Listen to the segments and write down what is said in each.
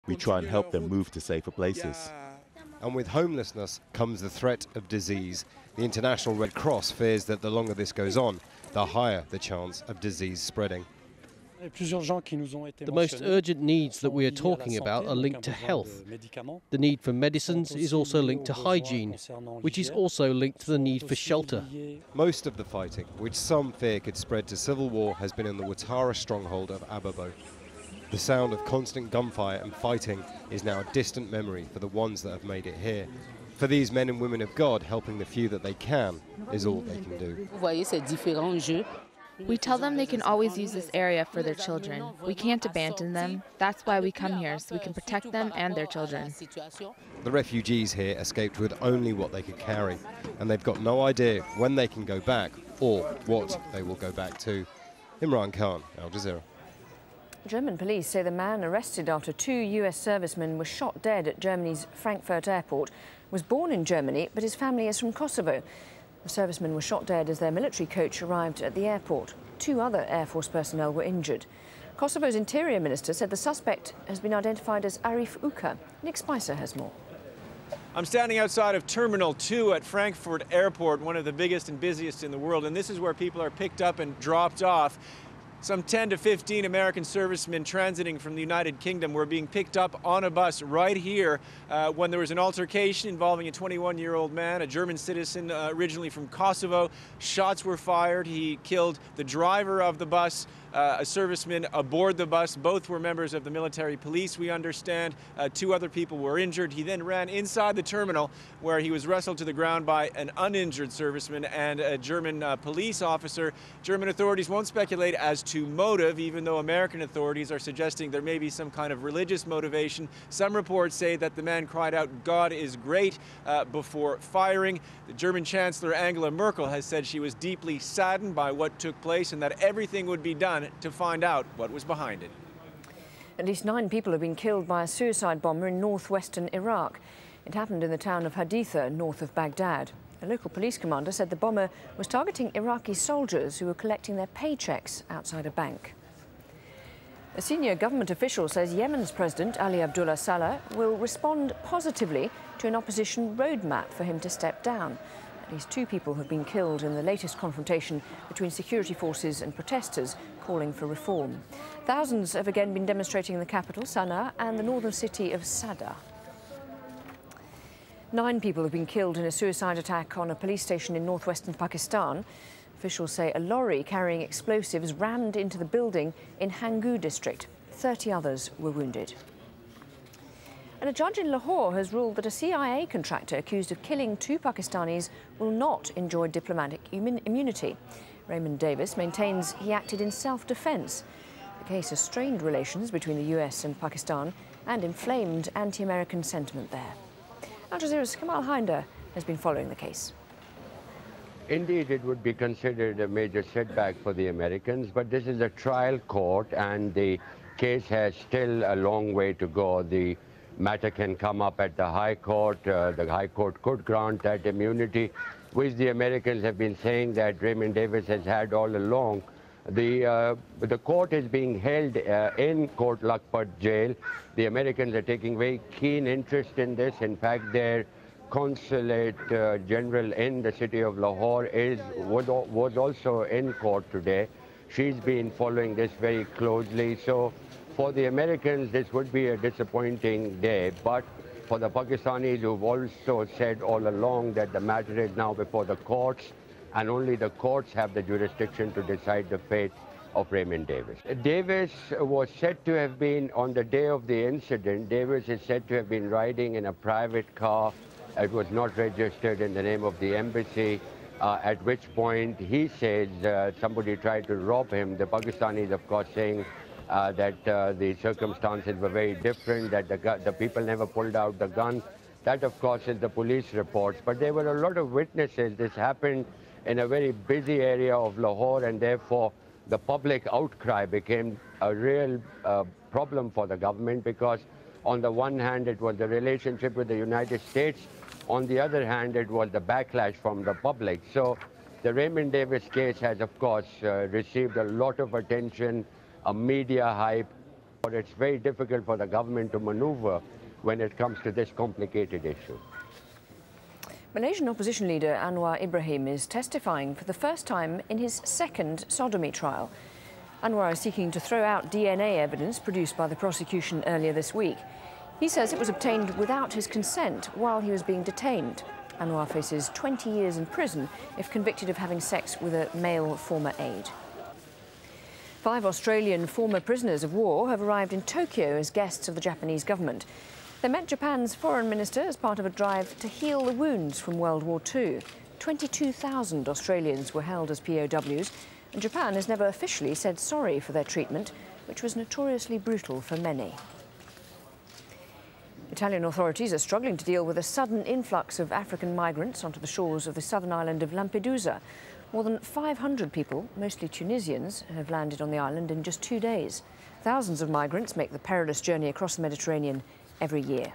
We try and help them move to safer places. And with homelessness comes the threat of disease. The International Red Cross fears that the longer this goes on, the higher the chance of disease spreading. The most urgent needs that we are talking about are linked to health. The need for medicines is also linked to hygiene, which is also linked to the need for shelter. Most of the fighting, which some fear could spread to civil war, has been in the Ouattara stronghold of Ababo. The sound of constant gunfire and fighting is now a distant memory for the ones that have made it here. For these men and women of God, helping the few that they can is all they can do. We tell them they can always use this area for their children. We can't abandon them. That's why we come here, so we can protect them and their children. The refugees here escaped with only what they could carry, and they've got no idea when they can go back or what they will go back to. Imran Khan, Al Jazeera. German police say the man arrested after 2 US servicemen were shot dead at Germany's Frankfurt airport was born in Germany, but his family is from Kosovo. The servicemen were shot dead as their military coach arrived at the airport. 2 other Air Force personnel were injured. Kosovo's Interior Minister said the suspect has been identified as Arif Uka. Nick Spicer has more. I'm standing outside of Terminal 2 at Frankfurt Airport, one of the biggest and busiest in the world, and this is where people are picked up and dropped off. Some 10 to 15 American servicemen transiting from the United Kingdom were being picked up on a bus right here when there was an altercation involving a 21-year-old man, a German citizen originally from Kosovo. Shots were fired. He killed the driver of the bus, a serviceman aboard the bus. Both were members of the military police, we understand. 2 other people were injured. He then ran inside the terminal where he was wrestled to the ground by an uninjured serviceman and a German police officer. German authorities won't speculate as to motive, even though American authorities are suggesting there may be some kind of religious motivation. Some reports say that the man cried out, "God is great," before firing. The German Chancellor Angela Merkel has said she was deeply saddened by what took place and that everything would be done to find out what was behind it. At least 9 people have been killed by a suicide bomber in northwestern Iraq. It happened in the town of Haditha, north of Baghdad. A local police commander said the bomber was targeting Iraqi soldiers who were collecting their paychecks outside a bank. A senior government official says Yemen's President Ali Abdullah Saleh will respond positively to an opposition roadmap for him to step down. At least 2 people have been killed in the latest confrontation between security forces and protesters calling for reform. Thousands have again been demonstrating in the capital, Sana'a, and the northern city of Sada. 9 people have been killed in a suicide attack on a police station in northwestern Pakistan. Officials say a lorry carrying explosives rammed into the building in Hangu district. 30 others were wounded. And a judge in Lahore has ruled that a CIA contractor accused of killing 2 Pakistanis will not enjoy diplomatic immunity. Raymond Davis maintains he acted in self-defense. The case has strained relations between the US and Pakistan and inflamed anti-American sentiment there. Al Jazeera's Kamal Hinder has been following the case. Indeed, it would be considered a major setback for the Americans, but this is a trial court and the case has still a long way to go. The matter can come up at the High Court. The High Court could grant that immunity, which the Americans have been saying that Raymond Davis has had all along. The court is being held in Court Lakhpat jail. The Americans are taking very keen interest in this. In fact, their consulate general in the city of Lahore was also in court today. She's been following this very closely. So for the Americans, this would be a disappointing day. But for the Pakistanis, who've also said all along that the matter is now before the courts, and only the courts have the jurisdiction to decide the fate of Raymond Davis. Davis was said to have been, on the day of the incident, Davis is said to have been riding in a private car. It was not registered in the name of the embassy, at which point he says somebody tried to rob him. The Pakistanis, of course, saying that the circumstances were very different, that the people never pulled out the gun. That, of course, is the police reports. But there were a lot of witnesses. This happened in a very busy area of Lahore, and therefore the public outcry became a real problem for the government, because on the one hand it was the relationship with the United States, on the other hand it was the backlash from the public. So the Raymond Davis case has, of course, received a lot of attention, a media hype. It's very difficult for the government to maneuver when it comes to this complicated issue. Malaysian opposition leader Anwar Ibrahim is testifying for the first time in his second sodomy trial. Anwar is seeking to throw out DNA evidence produced by the prosecution earlier this week. He says it was obtained without his consent while he was being detained. Anwar faces 20 years in prison if convicted of having sex with a male former aide. 5 Australian former prisoners of war have arrived in Tokyo as guests of the Japanese government. They met Japan's foreign minister as part of a drive to heal the wounds from World War II. 22,000 Australians were held as POWs, and Japan has never officially said sorry for their treatment, which was notoriously brutal for many. Italian authorities are struggling to deal with a sudden influx of African migrants onto the shores of the southern island of Lampedusa. More than 500 people, mostly Tunisians, have landed on the island in just 2 days. Thousands of migrants make the perilous journey across the Mediterranean every year.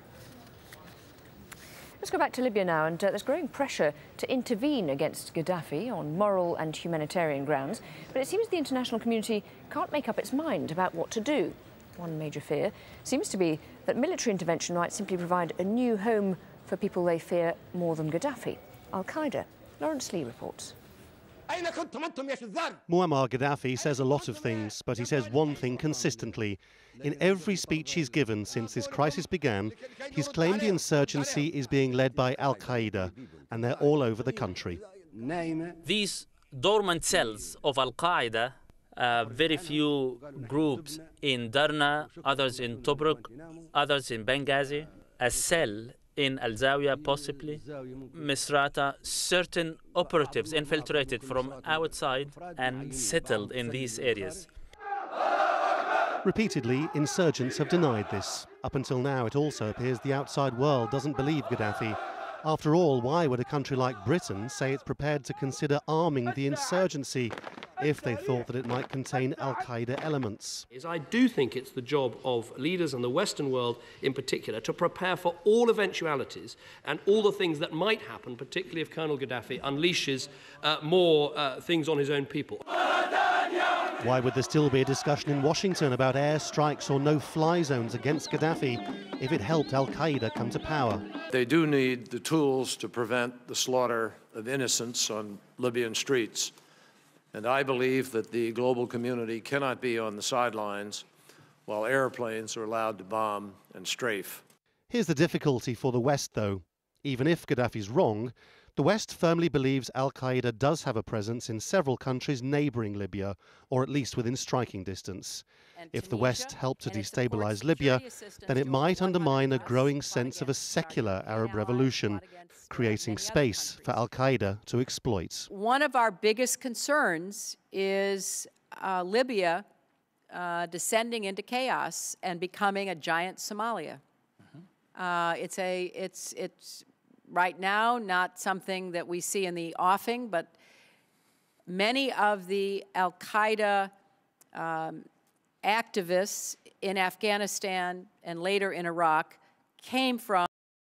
Let's go back to Libya now, and there's growing pressure to intervene against Gaddafi on moral and humanitarian grounds, but it seems the international community can't make up its mind about what to do. One major fear seems to be that military intervention might simply provide a new home for people they fear more than Gaddafi. Al-Qaeda. Lawrence Lee reports. Muammar Gaddafi says a lot of things, but he says one thing consistently. In every speech he's given since this crisis began, he's claimed the insurgency is being led by Al-Qaeda, and they're all over the country. These dormant cells of Al-Qaeda, very few groups in Darna, others in Tobruk, others in Benghazi, a cell in AlJazeera possibly, Misrata, certain operatives infiltrated from outside and settled in these areas. Repeatedly, insurgents have denied this. Up until now, it also appears the outside world doesn't believe Gaddafi. After all, why would a country like Britain say it's prepared to consider arming the insurgency if they thought that it might contain Al-Qaeda elements? I do think it's the job of leaders and the Western world in particular to prepare for all eventualities and all the things that might happen, particularly if Colonel Gaddafi unleashes more things on his own people. Why would there still be a discussion in Washington about airstrikes or no-fly zones against Gaddafi if it helped Al-Qaeda come to power? They do need the tools to prevent the slaughter of innocents on Libyan streets. And I believe that the global community cannot be on the sidelines while airplanes are allowed to bomb and strafe. Here's the difficulty for the West, though. Even if Gaddafi's wrong, the West firmly believes Al-Qaeda does have a presence in several countries neighbouring Libya, or at least within striking distance. If the West helped to destabilise Libya, then it might undermine a growing sense of a secular Arab revolution, creating space for Al-Qaeda to exploit. One of our biggest concerns is Libya descending into chaos and becoming a giant Somalia. It's right now not something that we see in the offing, but many of the Al-Qaeda activists in Afghanistan and later in Iraq came from